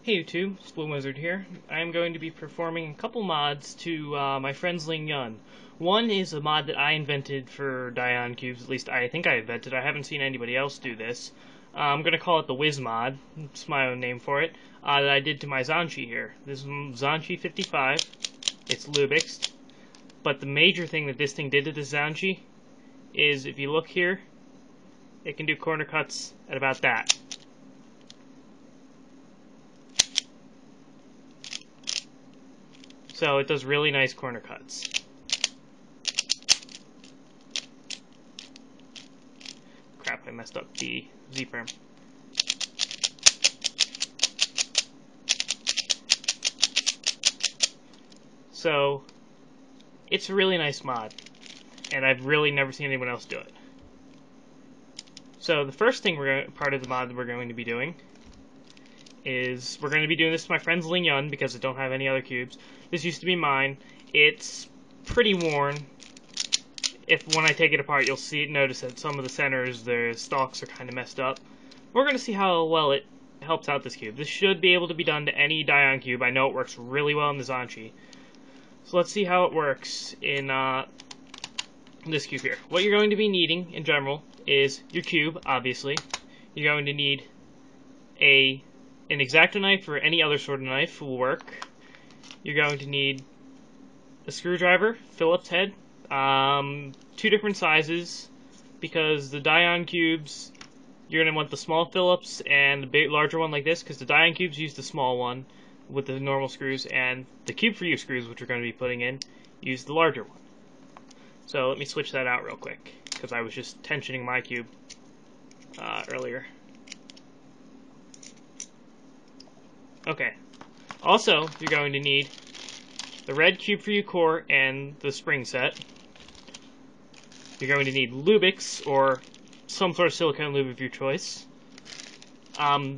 Hey YouTube, Spoon Wizard here. I'm going to be performing a couple mods to my friend's Lingyun. One is a mod that I invented for Dayan Cubes, at least I think I invented. I haven't seen anybody else do this. I'm going to call it the Wiz mod, it's my own name for it, that I did to my Zhanchi here. This is Zhanchi 55, it's Lubixed, but the major thing that this thing did to this Zhanchi is, if you look here, it can do corner cuts at about that. So it does really nice corner cuts. Crap, I messed up the Z-perm. So it's a really nice mod, and I've really never seen anyone else do it. So the first thing part of the mod that we're going to be doing is we're going to be doing this to my friend's Lingyun because I don't have any other cubes. This used to be mine. It's pretty worn. When I take it apart, you'll notice that some of the centers, the stalks are kind of messed up. We're going to see how well it helps out this cube. This should be able to be done to any Dayan cube. I know it works really well in the Zhanchi. So let's see how it works in this cube here. What you're going to be needing in general is your cube, obviously. You're going to need an X-Acto knife or any other sort of knife will work. You're going to need a screwdriver, Phillips head, 2 different sizes, because the Dayan cubes, you're going to want the small Phillips and the larger one like this, because the Dayan cubes use the small one with the normal screws, and the Cube for You screws, which we're going to be putting in, use the larger one. So let me switch that out real quick, because I was just tensioning my cube earlier. Okay. Also, you're going to need the red Cube for You core and the spring set. You're going to need Lubix, or some sort of silicone lube of your choice.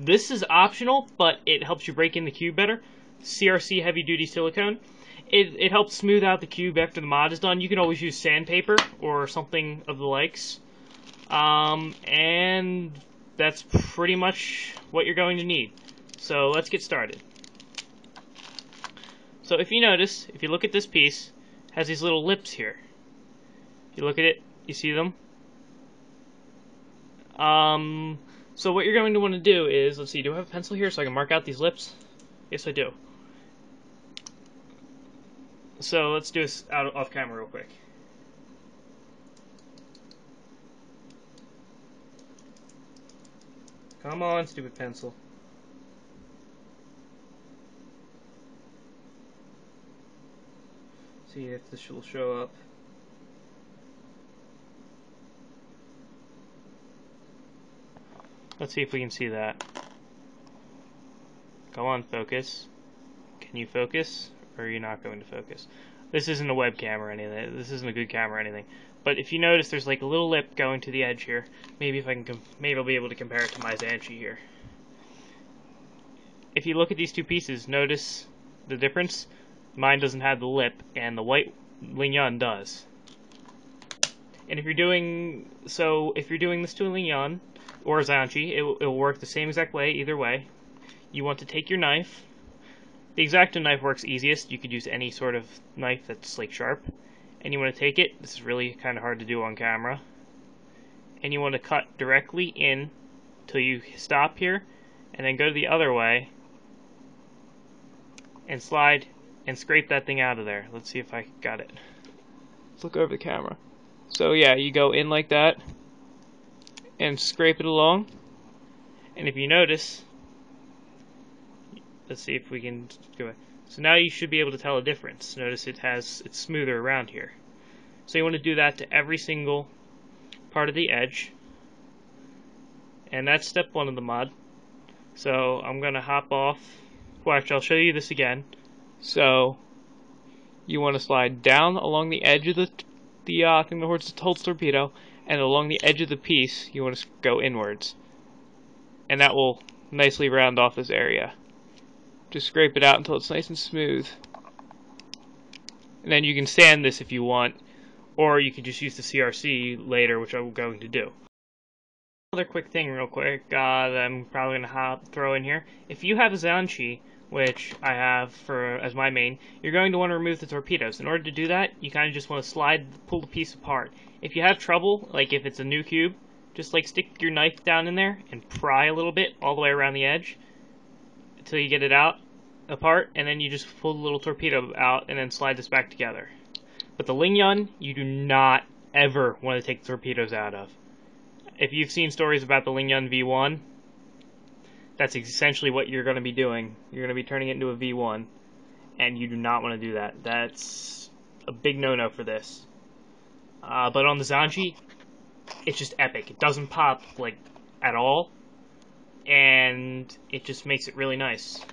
This is optional, but it helps you break in the cube better. CRC heavy duty silicone. It helps smooth out the cube after the mod is done. You can always use sandpaper or something of the likes. And that's pretty much what you're going to need. So let's get started. So if you notice, if you look at this piece, it has these little lips here. If you look at it, you see them? So what you're going to want to do is, let's see, do I have a pencil here so I can mark out these lips? Yes, I do. So let's do this off camera real quick. Come on, stupid pencil. See if this will show up. Let's see if we can see that. Come on, focus. Can you focus? Or are you not going to focus? This isn't a webcam or anything. This isn't a good camera or anything. But if you notice, there's like a little lip going to the edge here. Maybe if I can, maybe I'll be able to compare it to my Zhanchi here. If you look at these two pieces, notice the difference. Mine doesn't have the lip, and the white Lingyun does. And if you're doing this to a Lingyun or a Zhanchi, it will work the same exact way either way. You want to take your knife. The X-Acto knife works easiest. You could use any sort of knife that's like sharp. And you want to take it. This is really kind of hard to do on camera. And you want to cut directly in till you stop here, and then go the other way and slide and scrape that thing out of there. Let's see if I got it. Let's look over the camera. So yeah, you go in like that and scrape it along. And if you notice, let's see if we can go back. So now you should be able to tell a difference. Notice it's smoother around here. So you want to do that to every single part of the edge. And that's step 1 of the mod. So I'm going to hop off. Well, actually, I'll show you this again. So you want to slide down along the edge of the thing that holds the torpedo, and along the edge of the piece, you want to go inwards. And that will nicely round off this area. Just scrape it out until it's nice and smooth. And then you can sand this if you want, or you can just use the CRC later, which I'm going to do. Another quick thing real quick that I'm probably going to throw in here. If you have a Zhanchi, which I have as my main, you're going to want to remove the torpedoes. In order to do that, you kind of just want to pull the piece apart. If you have trouble, like if it's a new cube, just like stick your knife down in there and pry a little bit all the way around the edge until you get it apart, and then you just pull the little torpedo out and then slide this back together. But the Lingyun, you do not ever want to take the torpedoes out of. If you've seen stories about the Lingyun V1, that's essentially what you're going to be doing. You're going to be turning it into a V1, and you do not want to do that. That's a big no-no for this. But on the Zhanchi, it's just epic. It doesn't pop, like, at all, and it just makes it really nice.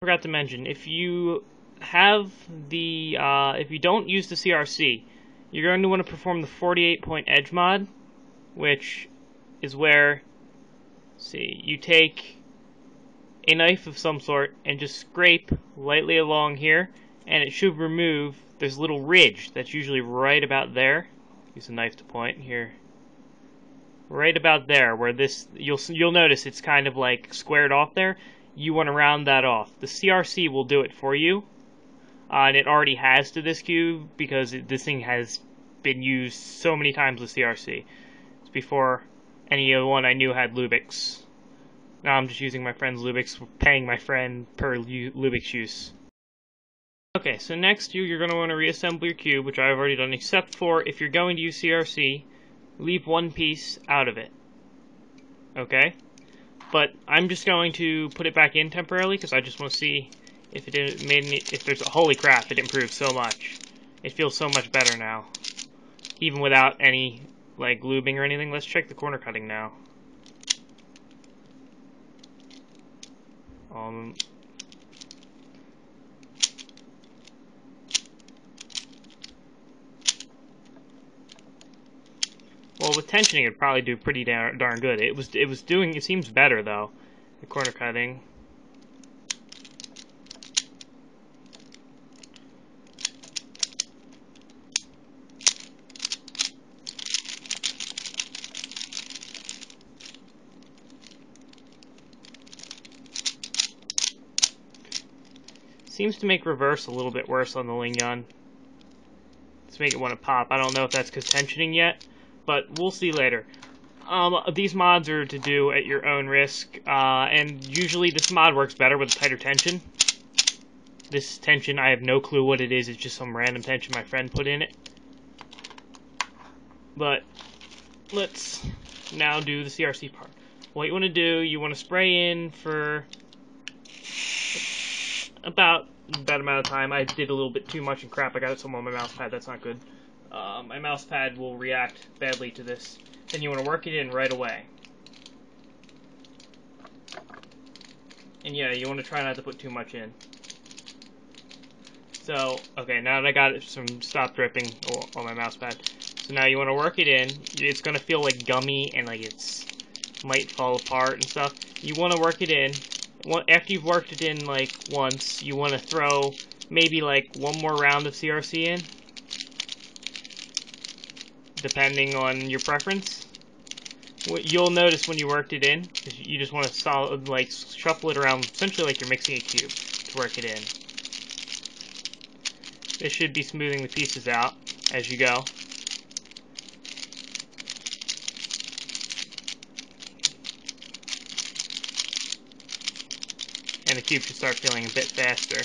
Forgot to mention, if you have if you don't use the CRC, you're going to want to perform the 48-point edge mod, which is where, you take a knife of some sort and just scrape lightly along here, and it should remove this little ridge that's usually right about there. Use a knife to point here. Right about there, where you'll notice it's kind of like squared off there. You want to round that off. The CRC will do it for you, and it already has to this cube because this thing has been used so many times with CRC. It's before any other one I knew had Lubix. Now I'm just using my friend's Lubix, paying my friend per Lubix use. Okay, so next you're going to want to reassemble your cube, which I've already done, except for if you're going to use CRC, leave one piece out of it. Okay? But I'm just going to put it back in temporarily because I just want to see if holy crap, it improved so much. It feels so much better now. Even without any, like, lubing or anything. Let's check the corner cutting now. Well, with tensioning, it'd probably do pretty darn good. It seems better though. The corner cutting. Seems to make reverse a little bit worse on the Lingyun. Let's make it want to pop. I don't know if that's because tensioning yet, but we'll see later. These mods are to do at your own risk, and usually this mod works better with a tighter tension. This tension, I have no clue what it is. It's just some random tension my friend put in it. But let's now do the CRC part. What you want to do, you want to spray in for about that amount of time. I did a little bit too much and crap. I got some on my mouse pad. That's not good. My mouse pad will react badly to this. Then you want to work it in right away. And yeah, you want to try not to put too much in. So, okay, now that I got some stop dripping on my mouse pad. So now you want to work it in. It's going to feel like gummy and like it's might fall apart and stuff. You want to work it in. After you've worked it in like once, you want to throw maybe like one more round of CRC in, depending on your preference. What you'll notice when you worked it in is you just want to shuffle it around, essentially like you're mixing a cube to work it in. This should be smoothing the pieces out as you go. And the cube should start feeling a bit faster.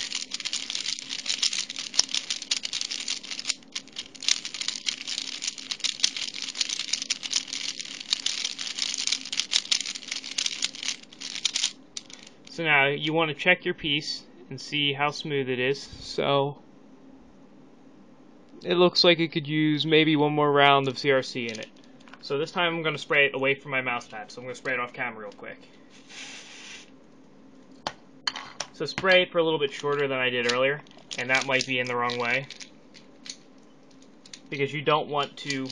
So now you want to check your piece and see how smooth it is. So it looks like it could use maybe one more round of CRC in it. So this time I'm going to spray it away from my mouse pad. So I'm going to spray it off camera real quick. So spray it for a little bit shorter than I did earlier, and that might be in the wrong way, because you don't want to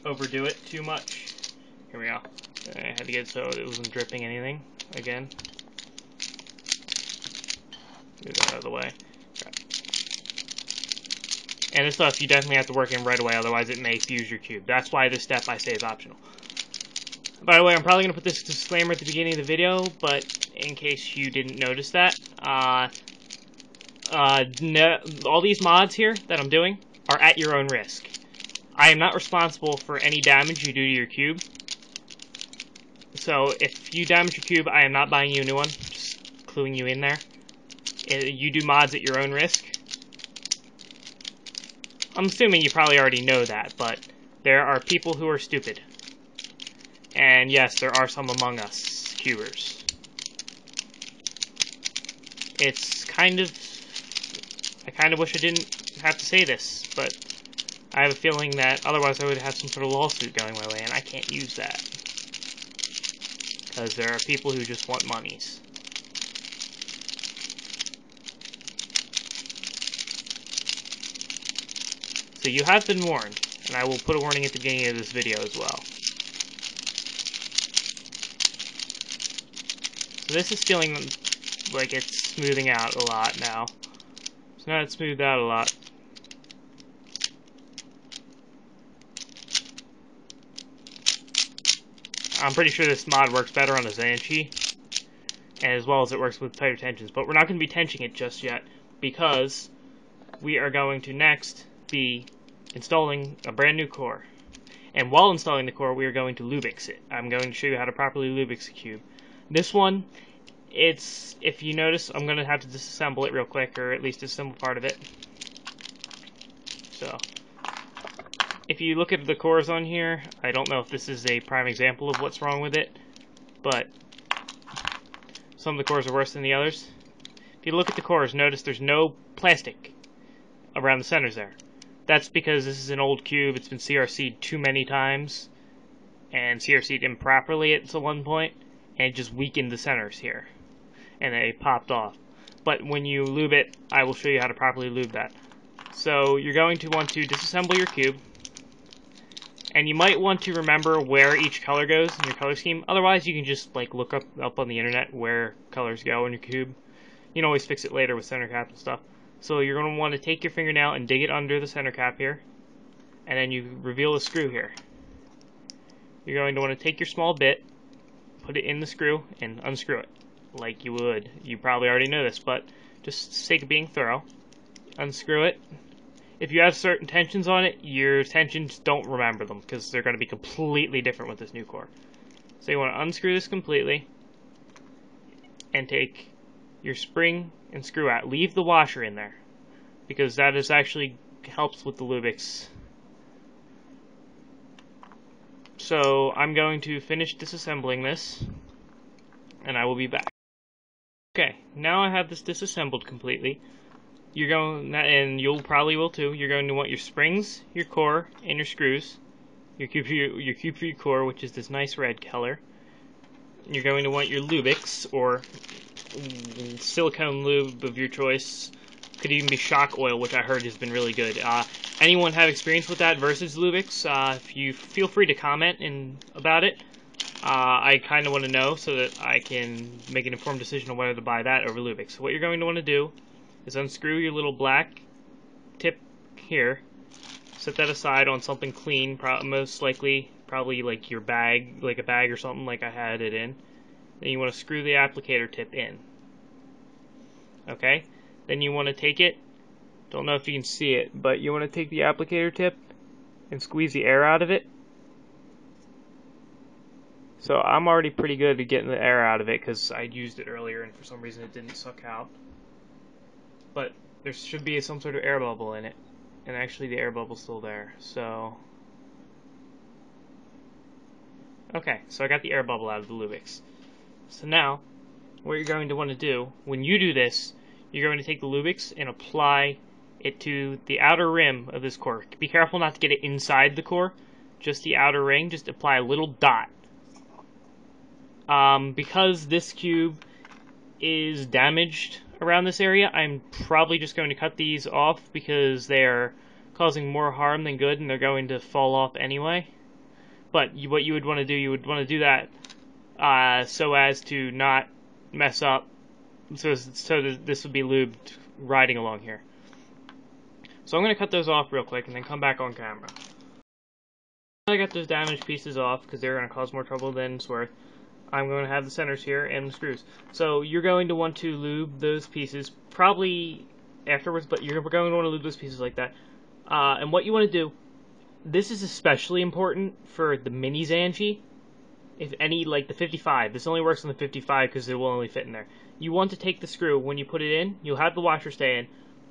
overdo it too much. Here we go. I had to get it so it wasn't dripping anything again. Move that out of the way. And this stuff you definitely have to work in right away, otherwise it may fuse your cube. That's why this step I say is optional. By the way, I'm probably going to put this disclaimer at the beginning of the video, but in case you didn't notice that, all these mods here that I'm doing are at your own risk. I am not responsible for any damage you do to your cube. So if you damage your cube, I am not buying you a new one. Just cluing you in there. You do mods at your own risk. I'm assuming you probably already know that, but there are people who are stupid. And yes, there are some among us cubers. It's kind of... I kind of wish I didn't have to say this, but I have a feeling that otherwise I would have some sort of lawsuit going my way, and I can't use that. Because there are people who just want monies. So you have been warned, and I will put a warning at the beginning of this video as well. So this is feeling like it's smoothing out a lot now. So now it's smoothed out a lot. I'm pretty sure this mod works better on a Zhanchi, as well as it works with tighter tensions, but we're not going to be tensioning it just yet, because we are going to next be installing a brand new core. And while installing the core, we are going to Lubix it. I'm going to show you how to properly Lubix a cube. This one, if you notice, I'm going to have to disassemble it real quick, or at least disassemble part of it. So, if you look at the cores on here, I don't know if this is a prime example of what's wrong with it, but some of the cores are worse than the others. If you look at the cores, notice there's no plastic around the centers there. That's because this is an old cube, it's been CRC'd too many times, and CRC'd improperly at one point, and it just weakened the centers here, and they popped off. But when you lube it, I will show you how to properly lube that. So you're going to want to disassemble your cube, and you might want to remember where each color goes in your color scheme. Otherwise, you can just like look up on the internet where colors go in your cube. You can always fix it later with center cap and stuff. So you're going to want to take your fingernail and dig it under the center cap here, and then you reveal the screw here. You're going to want to take your small bit, put it in the screw, and unscrew it like you would. You probably already know this, but just for the sake of being thorough, unscrew it. If you have certain tensions on it, your tensions, don't remember them, because they're going to be completely different with this new core. So you want to unscrew this completely, and take your spring and screw out. Leave the washer in there, because that is actually helps with the Lubix. So I'm going to finish disassembling this, and I will be back. Okay, now I have this disassembled completely. You're going, and you'll probably will too, you're going to want your springs, your core, and your screws. Your cube for your core, which is this nice red color. You're going to want your Lubix, or silicone lube of your choice. Could even be shock oil, which I heard has been really good. Anyone have experience with that versus Lubix? If you feel free to comment about it. I kind of want to know so that I can make an informed decision on whether to buy that over Lubix. So what you're going to want to do is unscrew your little black tip here. Set that aside on something clean, most likely, probably like your bag, like a bag or something like I had it in. Then you want to screw the applicator tip in. Okay? Then you want to take it, don't know if you can see it, but you want to take the applicator tip and squeeze the air out of it. So I'm already pretty good at getting the air out of it because I used it earlier and for some reason it didn't suck out. But there should be some sort of air bubble in it. And actually the air bubble's still there, so... Okay, so I got the air bubble out of the Lubix. So now, what you're going to want to do, when you do this, you're going to take the Lubix and apply it to the outer rim of this core. Be careful not to get it inside the core, just the outer ring, just apply a little dot. Because this cube is damaged around this area, I'm probably just going to cut these off because they're causing more harm than good and they're going to fall off anyway. But what you would want to do, you would want to do that so as to not mess up, so this would be lubed riding along here. So I'm going to cut those off real quick and then come back on camera. I got those damaged pieces off because they're going to cause more trouble than it's worth. I'm going to have the centers here and the screws. So you're going to want to lube those pieces probably afterwards, but you're going to want to lube those pieces like that. And what you want to do, this is especially important for the mini Zhanchi. If any, like the 55, this only works on the 55 because it will only fit in there. You want to take the screw, when you put it in, you'll have the washer stay in,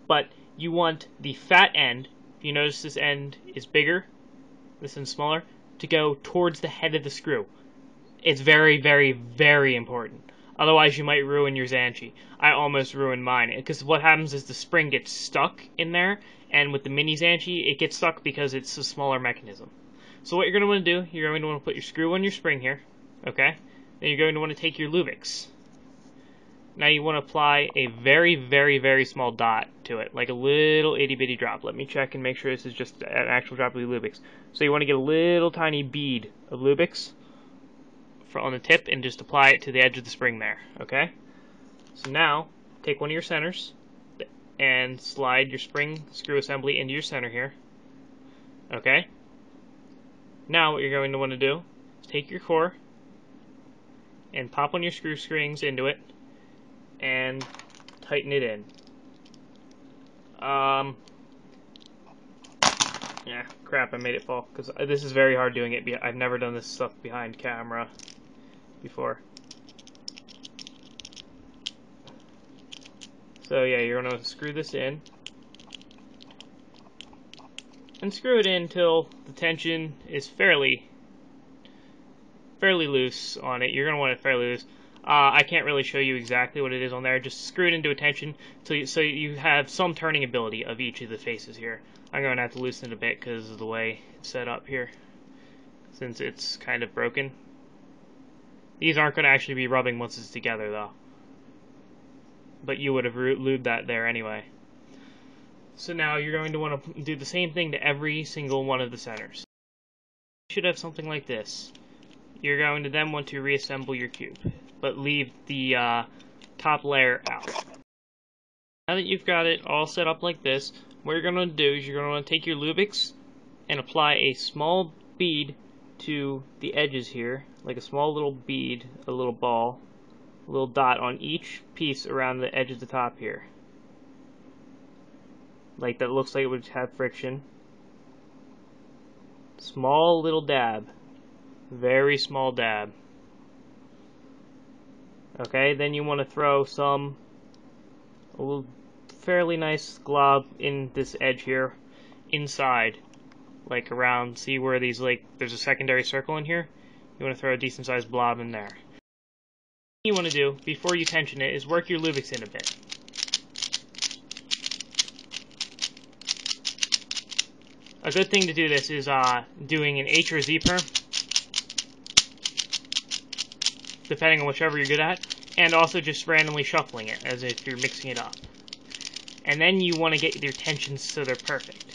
but you want the fat end, if you notice this end is bigger, this end's smaller, to go towards the head of the screw. It's very, very, very important. Otherwise, you might ruin your Zhanchi. I almost ruined mine, because what happens is the spring gets stuck in there, and with the mini Zhanchi, it gets stuck because it's a smaller mechanism. So what you're going to want to do, you're going to want to put your screw on your spring here, okay? Then you're going to want to take your Lubics. Now you want to apply a very, very, very small dot to it, like a little itty-bitty drop. Let me check and make sure this is just an actual drop of Lubics. So you want to get a little tiny bead of Lubics on the tip and just apply it to the edge of the spring there, okay? So now, take one of your centers and slide your spring screw assembly into your center here, okay? Now what you're going to want to do is take your core and pop one of your screw strings into it and tighten it in. Yeah, crap, I made it fall because this is very hard doing it. I've never done this stuff behind camera before. So yeah, you're going to screw this in. And screw it in until the tension is fairly loose on it. You're going to want it fairly loose. I can't really show you exactly what it is on there. Just screw it into a tension so you have some turning ability of each of the faces here. I'm going to have to loosen it a bit because of the way it's set up here, since it's kind of broken. These aren't going to actually be rubbing once it's together, though. But you would have lubed that there anyway. So now you're going to want to do the same thing to every single one of the centers. You should have something like this. You're going to then want to reassemble your cube, but leave the top layer out. Now that you've got it all set up like this, what you're going to do is you're going to want to take your Lubics and apply a small bead to the edges here, like a small little bead, a little ball, a little dot on each piece around the edge of the top here. Like that looks like it would have friction. Small little dab. Very small dab. Okay, then you want to throw a little fairly nice glob in this edge here, inside, like around, see where these, like, there's a secondary circle in here? You want to throw a decent sized blob in there. What you want to do, before you tension it, is work your Lubics in a bit. A good thing to do this is doing an H or Z perm, depending on whichever you're good at, and also just randomly shuffling it, as if you're mixing it up. And then you want to get your tensions so they're perfect.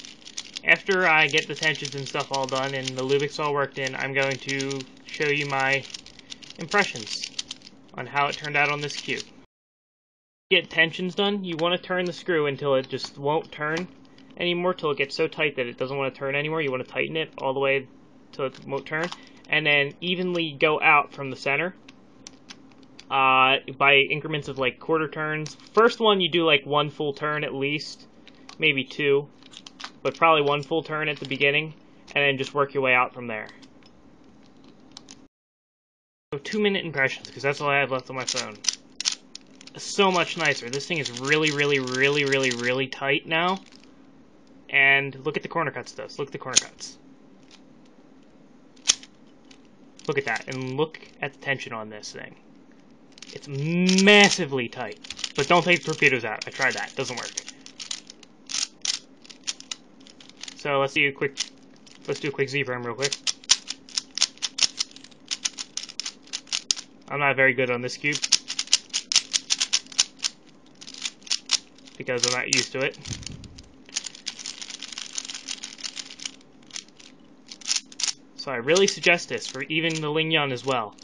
After I get the tensions and stuff all done and the Lubics all worked in, I'm going to show you my impressions on how it turned out on this cube. To get tensions done, you want to turn the screw until it just won't turn anymore, till it gets so tight that it doesn't want to turn anymore. You want to tighten it all the way till it won't turn, and then evenly go out from the center by increments of like quarter turns. First one you do like one full turn at least, maybe two, but probably one full turn at the beginning, and then just work your way out from there. So 2-minute impressions, because that's all I have left on my phone. So much nicer. This thing is really, really, really, really, really tight now. And look at the corner cuts, though. Look at the corner cuts. Look at that, and look at the tension on this thing. It's massively tight. But don't take the torpedoes out. I tried that. It doesn't work. So let's do a quick Z-perm real quick. I'm not very good on this cube because I'm not used to it. So I really suggest this for even the Lingyun as well.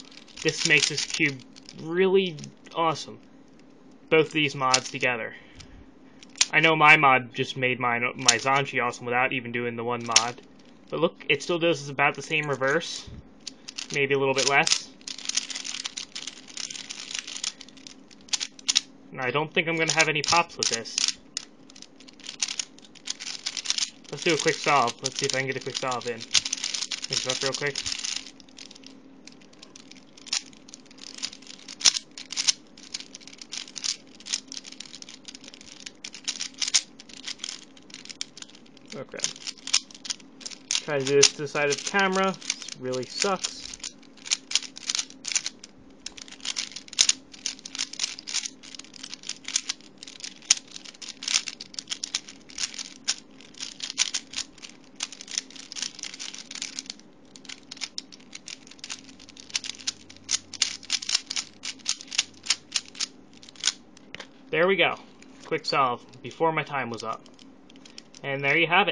This makes this cube really awesome. Both these mods together. I know my mod just made my Zhanchi awesome without even doing the one mod. But look, it still does about the same reverse. Maybe a little bit less. And I don't think I'm going to have any pops with this. Let's do a quick solve. Let's see if I can get a quick solve in. Mix it up real quick. Okay. Try to do this to the side of the camera. This really sucks. There we go. Quick solve before my time was up. And there you have it.